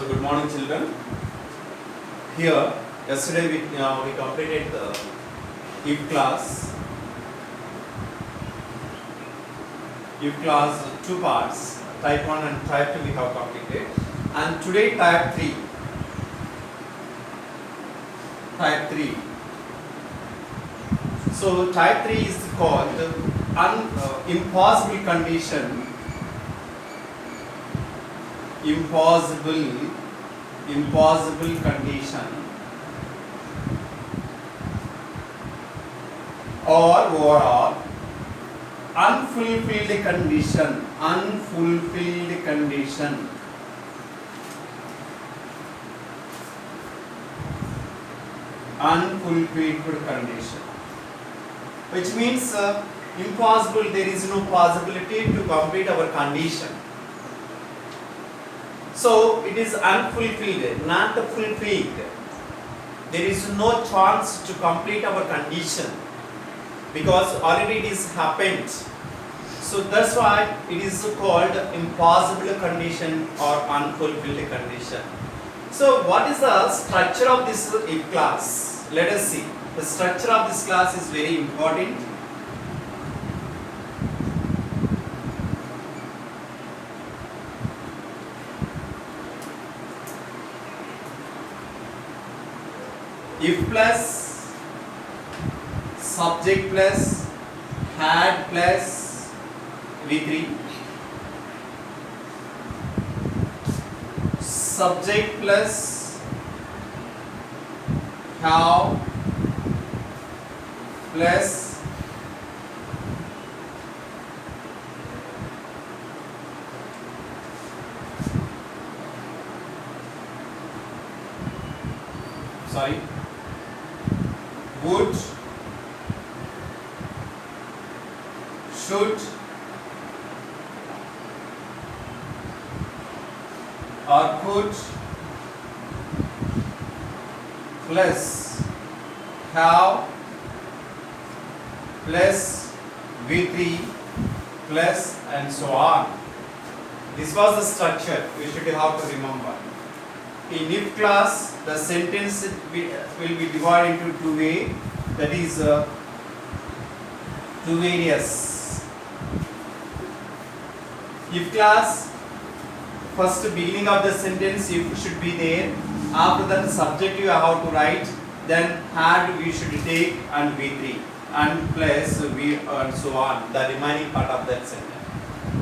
So good morning, children. Here, yesterday we completed the if class. If class two parts, type 1 and type 2 we have completed, and today type 3. Type 3. So type 3 is called impossible condition. Impossible condition or overall unfulfilled condition. Unfulfilled condition. Unfulfilled condition, which means impossible, there is no possibility to complete our condition. So it is unfulfilled, not fulfilled. There is no chance to complete our condition because already it is happened. So that's why it is called impossible condition or unfulfilled condition. So what is the structure of this if class? Let us see. The structure of this class is very important. If plus subject plus had plus V3, subject plus have plus would, should, or could plus have plus V3 plus and so on. This was the structure we should have to remember. In if class, the sentence will be divided into two ways, that is two areas. If class, first beginning of the sentence if should be there, after that subject you have to write, then had we should take and V3 and plus V and so on, the remaining part of that sentence.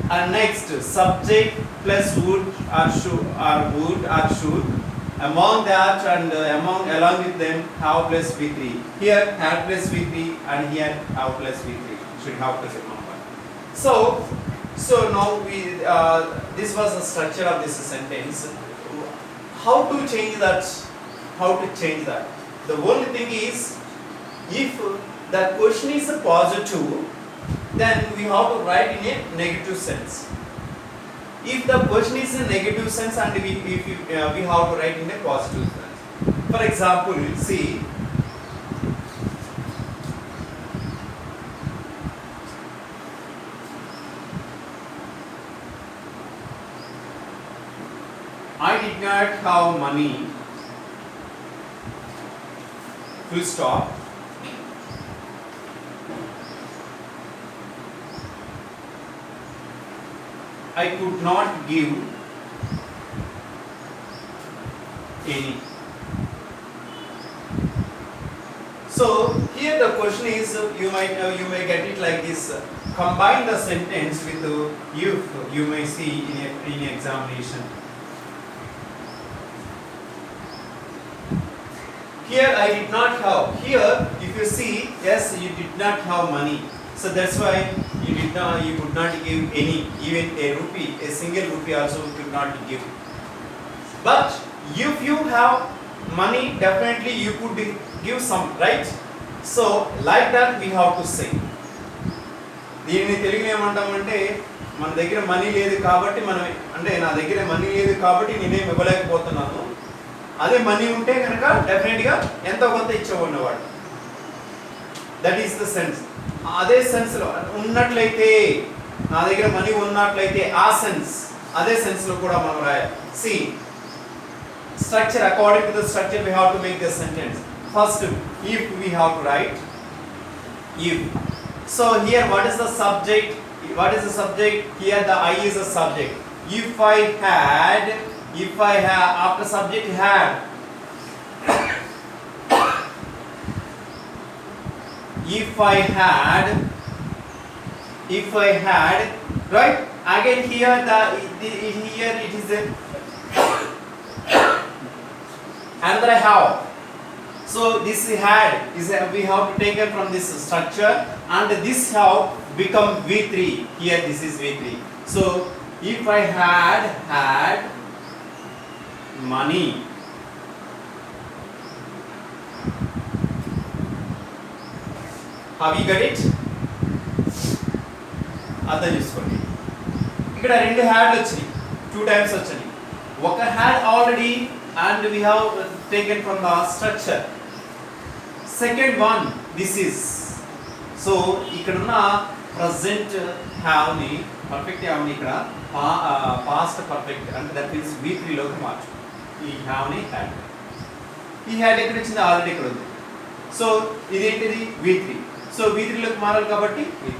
And next, subject plus would or should or would or should, among that and along with them have plus V3. Here had plus V3 and here have plus V3. Should have to remember. So now we this was the structure of this sentence. How to change that? How to change that? The only thing is, if the question is positive, then we have to write in a negative sense. If the question is in negative sense and we have to write in a positive sense. For example, see, I did not have money, full stop. I could not give any. So here the question is, you may get it like this. Combine the sentence with if, you may see in examination. Here I did not have. Here if you see, yes, you did not have money. So that's why you could not give any, even a rupee, a single rupee also you could not give. But if you have money, definitely you could give some, right? So like that we have to say. దీనిని తెలుగులో ఏమంటామంటే, మన దగ్గర money లేదు కాబట్టి మనం, అంటే నా దగ్గర మనీ లేదు కాబట్టి నేనేం ఇవ్వలేకపోతున్నాను, అదే మనీ ఉంటే కనుక డెఫినెట్గా ఎంతో కొంత ఇచ్చేవాడు. That is the sense. అదే సెన్స్లో ఉన్నట్లయితే, నా దగ్గర మనీ ఉన్నట్లయితే ఆ సెన్స్, అదే సెన్స్లో కూడా మనం రాయాలి. సి structure, according to the structure we have to make the sentence. First, if we have to write if. So here what is the subject? What is the subject? Here the I is a subject. If I had, after subject had, if I had, right? Again here here it is a another have. So this had is we have to take it from this structure, and this have become V3. Here this is V3. So if I had money, have you got it? అర్థం చేసుకోండి. ఇక్కడ రెండు హ్యాడ్లు వచ్చినాయి, 2 times వచ్చినాయి. ఒక had already and we have taken from the structure. Second one, this is. So ఇక్కడ ఉన్న present have ని perfect have ని ఇక్కడ past perfect అంటే that means V3 లోకి మార్చు. ఈ have ని had. ఈ had ఎక్కడ వచ్చింది? ఆల్రెడీ ఇక్కడ ఉంది. సో ఇది ఏంటిది? V3. సో V3 లోకి మారాలి కాబట్టి V3.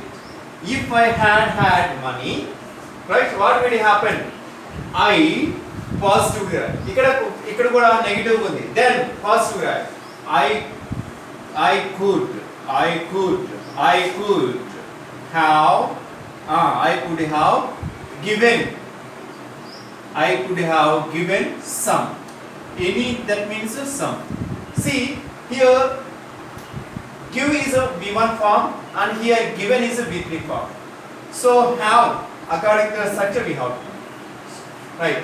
If I had money, right, what will happen? I positive గా ఇక్కడ కూడా నెగటివ్ ఉంది. Then positive గా I could have given some. Any, that means some. See here, give is a V1 form and here given is a V3 form. So have, according to the structure we have, right?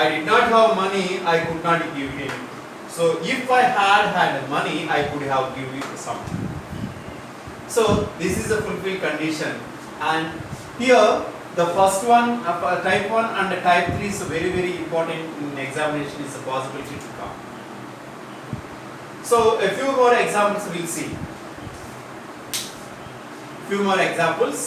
I did not have money, I could not give it. So if I had money, I could have given it something. So this is a fulfilled condition, and here the first one, type 1 and type 3 is very very important in examination, is a possibility to come. So a few more examples we'll see. Few more examples.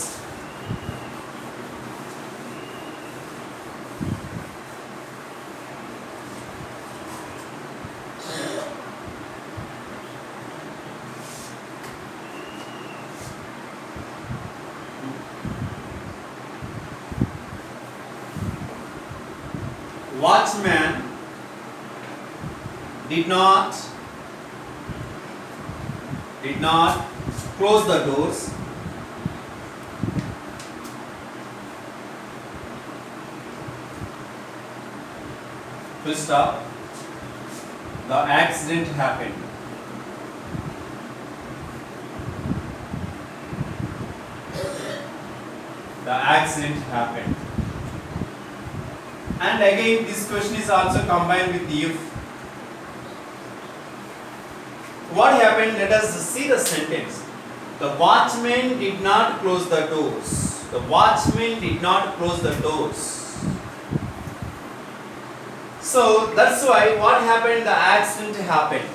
Watchman did not close the doors full stop. The accident happened. The accident happened. And again this question is also combined with if. What happened? Let us see the sentence. The watchman did not close the doors. The watchman did not close the doors. So that's why what happened? The accident happened.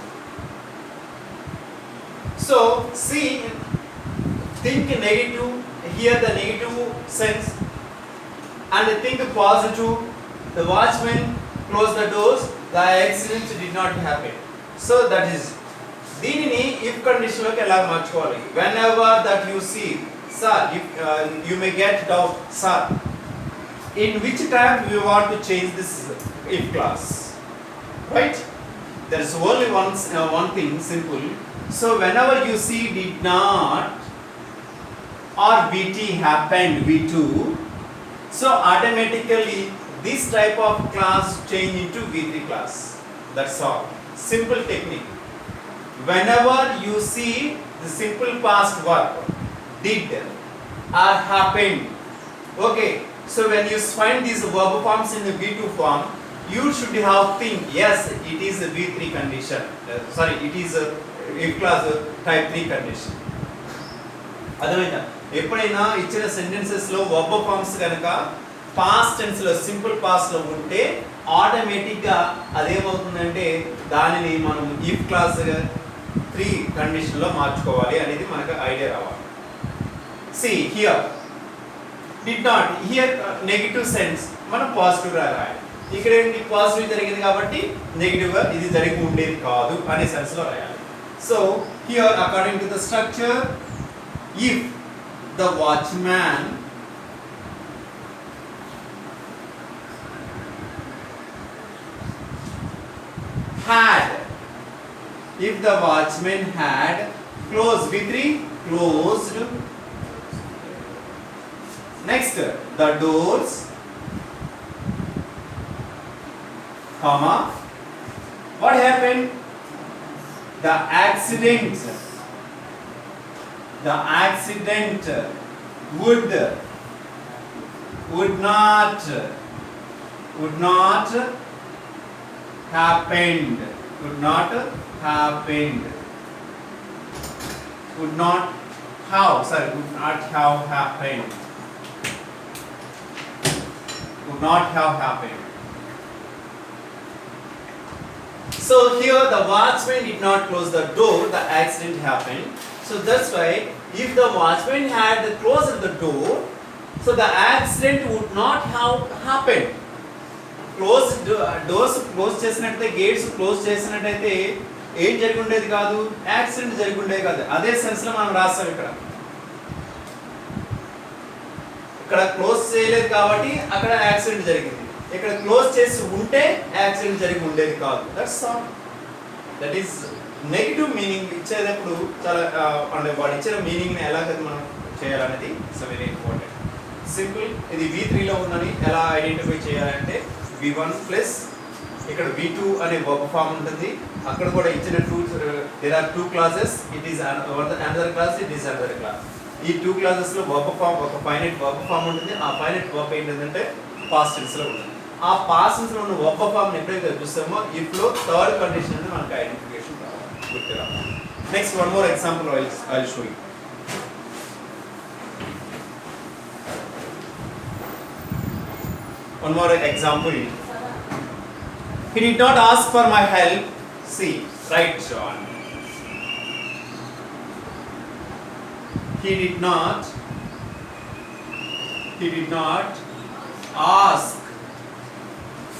So see, think negative, here the negative sense, and think positive. The watchman closed the doors, the accident did not happen. So that is, దీనిని if condition లోకి ఎలా మార్చుకోవాలి? Whenever that you see, sir, if you may get doubt, sir, in which time we want to change this if clause, right? There is only one thing, simple. So whenever you see did not or VT happened, V2, so automatically this type of class change into V3 class. That's all. Simple technique. Whenever you see the simple past verb did or happened, okay, so when you find these verb forms in the V2 form, you should have think, yes, it is a V3 condition, it is a if class type 3 condition. అర్థమైందా? ఎప్పుడైనా ఇచ్చిన sentences లో verb forms కనుక past tense లో simple past లో ఉంటే automatic గా అదేమవుతుందంటే దానిని మనం ఇఫ్ క్లాస్ 3 కండిషన్ లో మార్చుకోవాలి అనేది మనకు ఐడియా రావాలి. See here did not, here negative sense మనం పాజిటివ్ గా రాయాలి. ఇక్కడ ఏంటి పాజిటివ్ జరిగింది కాబట్టి నెగిటివ్ గా ఇది జరిగి ఉండేది కాదు అనే సెన్స్ లో రాయాలి. So here according to the structure, if the watchman had, if the watchman had closed, V3 closed, next the doors, comma, what happened? The accident would not happened, would not happened, would not have, sorry, would not have happened, would not have happened. So here the watchman did not close the door, the accident happened. So that's why if the watchman had closed the door, so the accident would not have happened. Doors close చేసినట్టయితే, gates close చేసినట్టయితే ఏం జరిగి ఉండేది కాదు, accident జరిగి ఉండేది కాదు. అదే సెన్స్ లో మనం రాస్తాం. ఇక్కడ క్లోజ్ చేయలేదు కాబట్టి అక్కడ యాక్సిడెంట్ జరిగింది. ఇక్కడ క్లోజ్ చేసి ఉంటే యాక్సిడెంట్ జరిగి ఉండేది కాదు. That's all. That is negative meaning ఇచ్చేటప్పుడు చాలా అంటే వాడు ఇచ్చిన మీనింగ్ ని ఎలాగైతే మనం చేయాలనేది ఇట్స్ వెరీ ఇంపార్టెంట్. సింపుల్. ఇది V3 లో ఉందని ఎలా ఐడెంటిఫై చేయాలంటే V1 ప్లస్ ఇక్కడ V2 అనే వర్బ్ ఫామ్ ఉంటుంది. అక్కడ కూడా ఇచ్చిన there are 2 classes. It is another class, it is another class. ఈ 2 క్లాసెస్ లో వర్బ్ ఫామ్, ఒక ఫైనైట్ వర్బ్ ఫామ్ ఉంటుంది. ఆ ఫైనైట్ వర్బ్ ఏంటంటే పాస్ట్ టెన్స్ లో ఉంటుంది. ఆ పాస్ట్ టెన్స్ లో ఉన్న వర్బ్ ఫామ్ ని ఎప్పుడైతే చూస్తామో ఇఫ్ లో థర్డ్ కండిషన్ అనేది మనకి ఐడెంటిఫికేషన్ కావాలి, గుర్తుగా. Next one more example I will show you. One more example. He did not ask for my help. See, right, John. He did not ask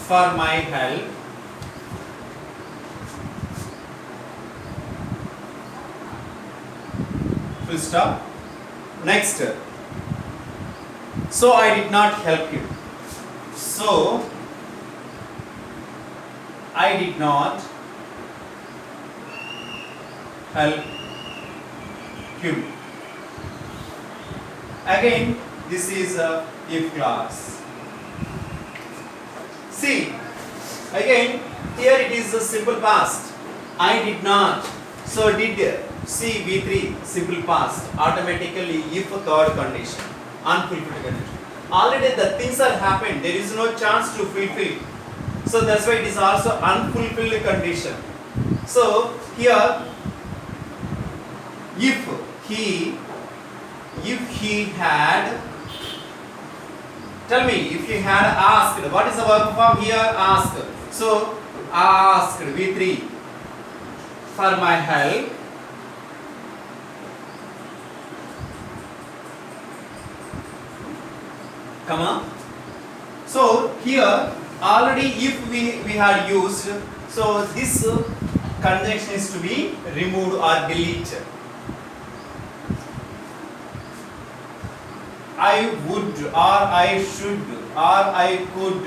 for my help. Full stop. Next. So I did not help you. So I did not help him. Again, this is a if clause. See, again here it is a simple past. I did not. So did, see V3 simple past, automatically if third condition, unfulfilled condition. Already the things are happened, there is no chance to fulfill. So that's why it is also unfulfilled condition. So here if he had, tell me, if he had asked, what is the verb form here? Asked. So asked V3 for my help. Comma. So here already if we had used, so this conjunction is to be removed or deleted. I would, or I should, or I could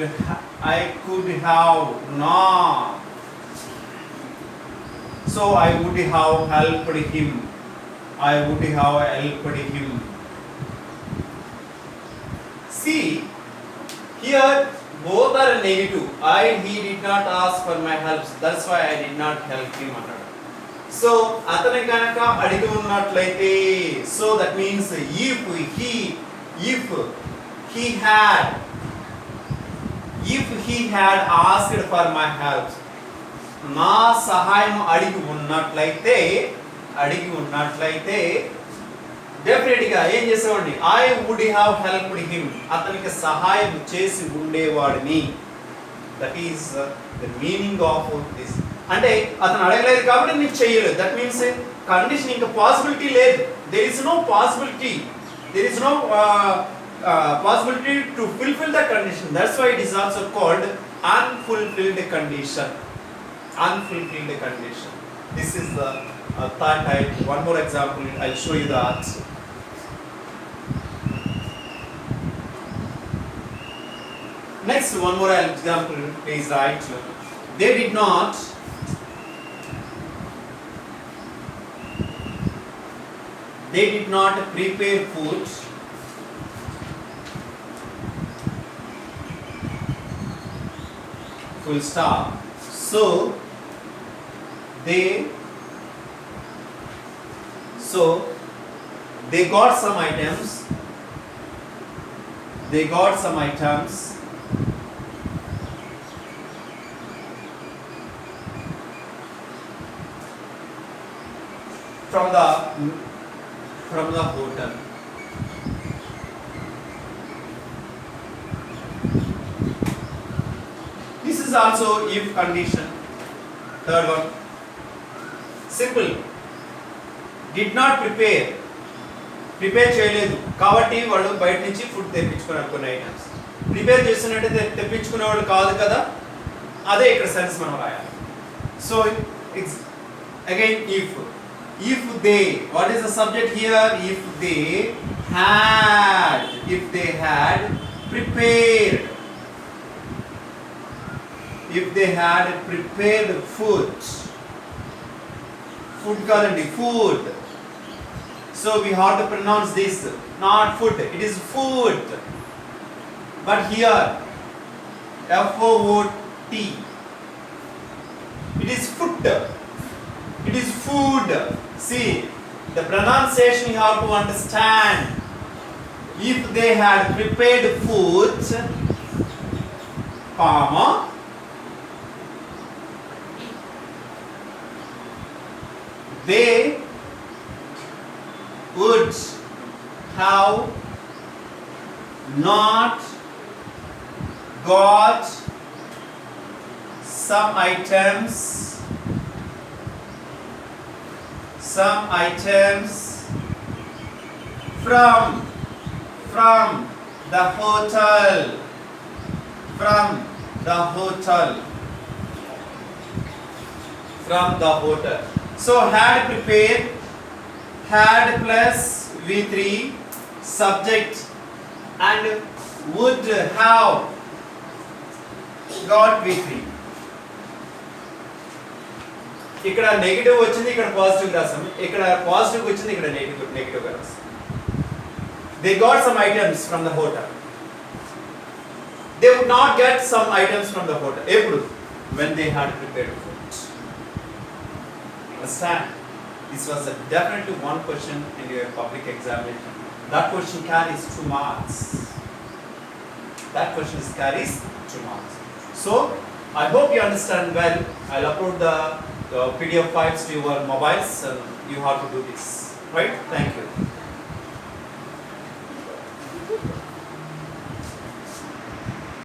have not. So I would have helped him. I would have helped him. See, here both are negative. He did not ask for my help. That's why I did not help him. So atane kanaka adigi unnatlaite, so that means if he had asked for my help, నా సహాయం అడిగి ఉన్నట్లయితే definite గా ఏం చేసేవాడిని, I would have helped him, అతనికి సహాయం చేసి ఉండేవాడిని. That is the meaning of this. అంటే అతను అడగలేదు కాబట్టి నీకు చేయలేదు. దట్ మీన్స్ కండిషన్ ఇంకా పాసిబిలిటీ లేదు. There is no possibility, there is no possibility to fulfill the condition. That's why it is also called unfulfilled condition. Unfulfilled condition. This is the third type. One more example, I'll show you that. Next, one more example, please write. They did not prepare food full stop. So they got some items. They got some items from the hotel. This is also if condition. Third one. Simple. Did not prepare. Prepare చేయలేదు కాబట్టి వాళ్ళు బయట నుంచి food తెప్పించుకున్నారు కొన్ని items. Prepare చేసినట్టు తెప్పించుకునే వాళ్ళు కాదు కదా, అదే ఇక్కడ సెన్స్ మనం రాయాలి. So again if they, what is the subject here? If they had prepared, if they had prepared food kadandi, food. So we have to pronounce this, not food, it is food. But here FOOT, it is food, it is food. See, the pronunciation you have to understand. If they had prepared food, comma, they would have not got some items from the hotel. From the hotel. So had prepared, had plus V3 subject, and would have got V3. ఇక్కడ negative వచ్చింది, ఇక్కడ positive రాసాం. ఇక్కడ positive వచ్చింది, ఇక్కడ negative రాసాం. They got some items from the hotel. They would not get some items from the hotel. Epudu? When they had prepared food. Understand? This was definitely one question in your public examination. That question carries 2 marks. That question carries 2 marks. So I hope you understand well. I'll upload the PDF files to your mobiles, and you have to do this. Right? Thank you.